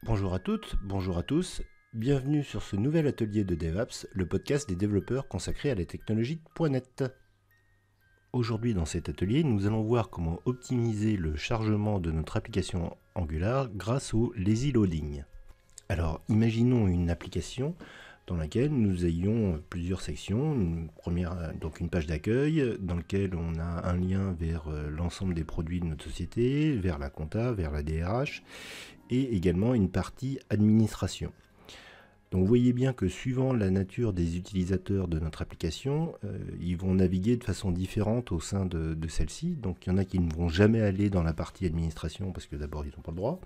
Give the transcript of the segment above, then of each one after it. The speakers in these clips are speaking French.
Bonjour à toutes, bonjour à tous, bienvenue sur ce nouvel atelier de DevApps, le podcast des développeurs consacré à la technologie .NET. Aujourd'hui dans cet atelier, nous allons voir comment optimiser le chargement de notre application Angular grâce au lazy loading. Alors imaginons une application dans laquelle nous ayons plusieurs sections, une page d'accueil dans laquelle on a un lien vers l'ensemble des produits de notre société, vers la compta, vers la DRH, et également une partie administration. Donc vous voyez bien que suivant la nature des utilisateurs de notre application, ils vont naviguer de façon différente au sein de celle-ci. Donc il y en a qui ne vont jamais aller dans la partie administration parce que d'abord ils n'ont pas le droit.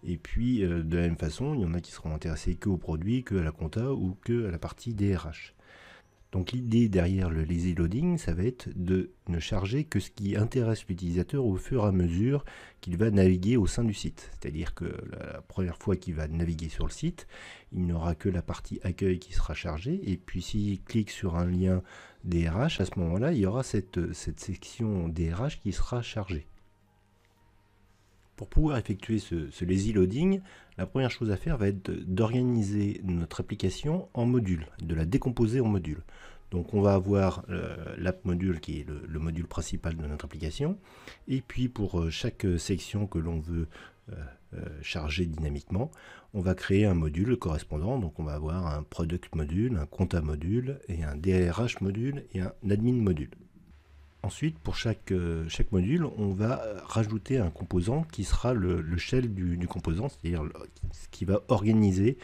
Et puis de la même façon, il y en a qui seront intéressés que aux produits, que à la compta ou que à la partie DRH. Donc l'idée derrière le lazy loading, ça va être de ne charger que ce qui intéresse l'utilisateur au fur et à mesure qu'il va naviguer au sein du site. C'est-à-dire que la première fois qu'il va naviguer sur le site, il n'aura que la partie accueil qui sera chargée. Et puis s'il clique sur un lien DRH, à ce moment-là, il y aura cette section DRH qui sera chargée. Pour pouvoir effectuer ce lazy loading, la première chose à faire va être d'organiser notre application en modules, de la décomposer en modules. Donc on va avoir l'app module qui est le module principal de notre application, et puis pour chaque section que l'on veut charger dynamiquement, on va créer un module correspondant. Donc on va avoir un product module, un compta module, et un DRH module et un admin module. Ensuite, pour chaque module, on va rajouter un composant qui sera le shell du composant, c'est-à-dire ce qui va organiser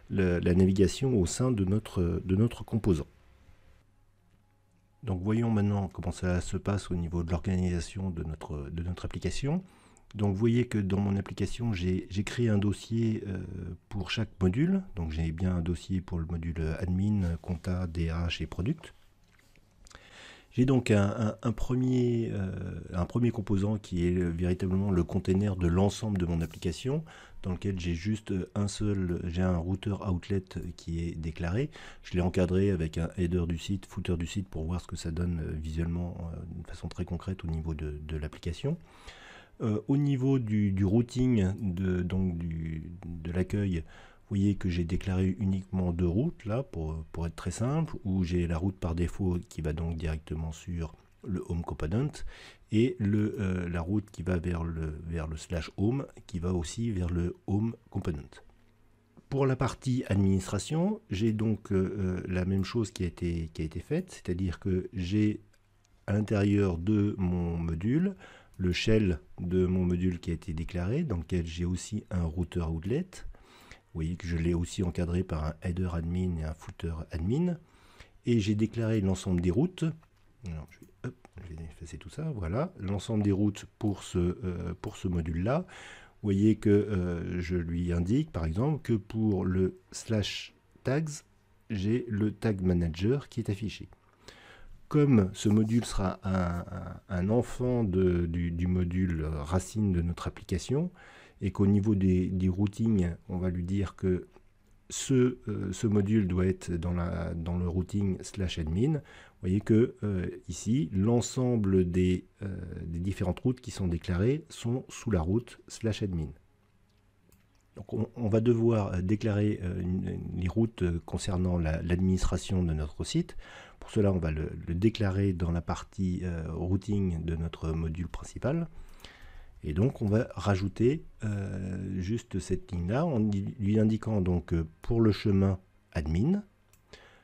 la navigation au sein de notre composant. Donc voyons maintenant comment ça se passe au niveau de l'organisation de notre application. Donc vous voyez que dans mon application, j'ai créé un dossier pour chaque module. Donc j'ai bien un dossier pour le module admin, compta, DRH et product. J'ai donc un premier composant qui est véritablement le container de l'ensemble de mon application, dans lequel j'ai juste j'ai un routeur outlet qui est déclaré. Je l'ai encadré avec un header du site, footer du site pour voir ce que ça donne visuellement d'une façon très concrète au niveau de l'application. Au niveau du routing de l'accueil, vous voyez que j'ai déclaré uniquement deux routes là pour être très simple, où j'ai la route par défaut qui va donc directement sur le home component et la route qui va vers le /home qui va aussi vers le home component. Pour la partie administration, j'ai donc la même chose qui a été faite, c'est-à-dire que j'ai à l'intérieur de mon module le shell de mon module qui a été déclaré, dans lequel j'ai aussi un routeur outlet. Vous voyez que je l'ai aussi encadré par un header admin et un footer admin. Et j'ai déclaré l'ensemble des routes. Alors, je vais effacer tout ça. Voilà, l'ensemble des routes pour ce module-là. Vous voyez que je lui indique, par exemple, que pour le /tags, j'ai le tag manager qui est affiché. Comme ce module sera un enfant du module racine de notre application, et qu'au niveau des routings, on va lui dire que ce module doit être dans le routing /admin. Vous voyez que ici, l'ensemble des différentes routes qui sont déclarées sont sous la route /admin. Donc on va devoir déclarer les routes concernant l'administration de notre site. Pour cela, on va le déclarer dans la partie routing de notre module principal. Et donc on va rajouter juste cette ligne-là en lui indiquant donc pour le chemin admin,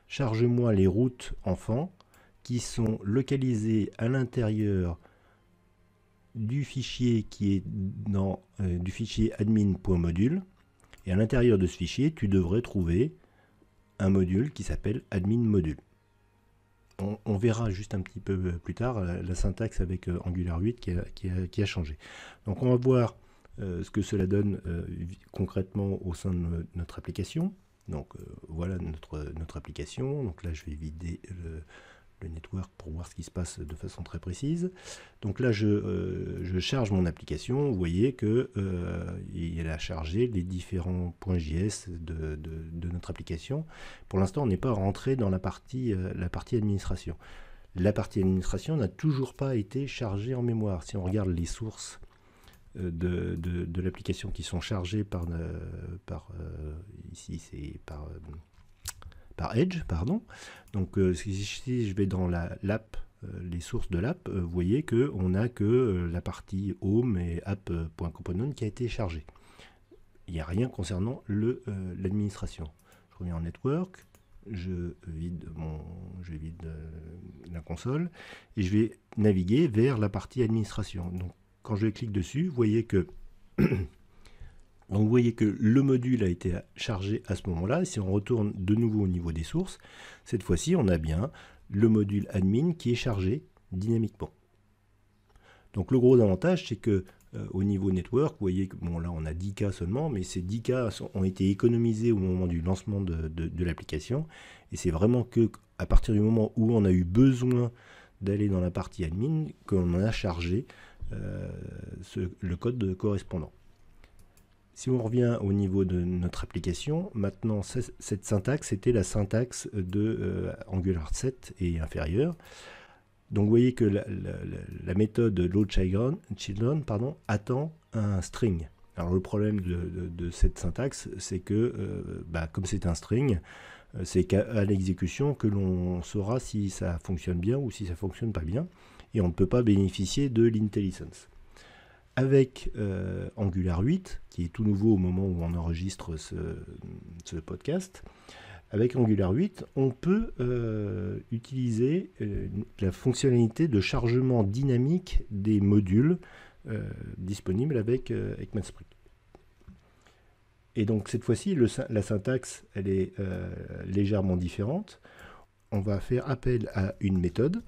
charge-moi les routes enfants qui sont localisées à l'intérieur du fichier qui est dans du fichier admin.module, et à l'intérieur de ce fichier tu devrais trouver un module qui s'appelle admin module. On verra juste un petit peu plus tard la syntaxe avec Angular 8 qui a changé. Donc on va voir ce que cela donne concrètement au sein de notre application. Donc voilà notre application. Donc là je vais vider le network pour voir ce qui se passe de façon très précise. Donc là je charge mon application. Vous voyez que il a chargé les différents .js de notre application. Pour l'instant on n'est pas rentré dans la partie administration. La partie administration n'a toujours pas été chargée en mémoire. Si on regarde les sources de l'application qui sont chargés ici c'est par Edge, pardon. Donc si je vais dans l'app, les sources de l'app, vous voyez qu'on n'a que la partie Home et app.component qui a été chargée. Il n'y a rien concernant l'administration. Je reviens en network, je vide la console et je vais naviguer vers la partie administration. Donc quand je clique dessus, vous voyez que donc vous voyez que le module a été chargé à ce moment-là. Si on retourne de nouveau au niveau des sources, cette fois-ci, on a bien le module admin qui est chargé dynamiquement. Donc le gros avantage, c'est que au niveau network, vous voyez que bon, là on a 10K seulement, mais ces 10K ont été économisés au moment du lancement de l'application. Et c'est vraiment que à partir du moment où on a eu besoin d'aller dans la partie admin, qu'on en a chargé le code correspondant. Si on revient au niveau de notre application, maintenant cette syntaxe était la syntaxe de Angular 7 et inférieure. Donc vous voyez que la méthode loadChildren attend un string. Alors le problème de cette syntaxe, c'est que comme c'est un string, c'est qu'à l'exécution que l'on saura si ça fonctionne bien ou si ça fonctionne pas bien, et on ne peut pas bénéficier de l'IntelliSense. Avec Angular 8, qui est tout nouveau au moment où on enregistre ce podcast, avec Angular 8, on peut utiliser la fonctionnalité de chargement dynamique des modules disponibles avec Manspring. Et donc cette fois-ci, la syntaxe, elle est légèrement différente. On va faire appel à une méthode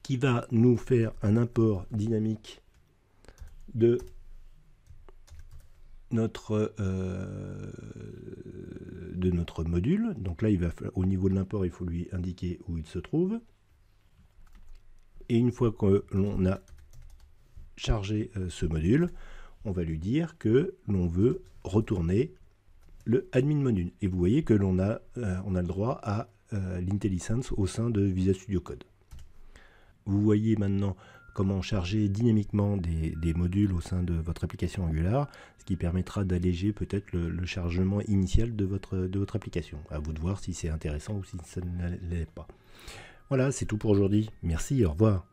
qui va nous faire un import dynamique de notre module. Donc là, au niveau de l'import, il faut lui indiquer où il se trouve. Et une fois que l'on a chargé ce module, on va lui dire que l'on veut retourner le admin module. Et vous voyez que on a le droit à l'IntelliSense au sein de Visual Studio Code. Vous voyez maintenant comment charger dynamiquement des modules au sein de votre application Angular, ce qui permettra d'alléger peut-être le chargement initial de votre application. À vous de voir si c'est intéressant ou si ça ne l'est pas. Voilà, c'est tout pour aujourd'hui. Merci, au revoir.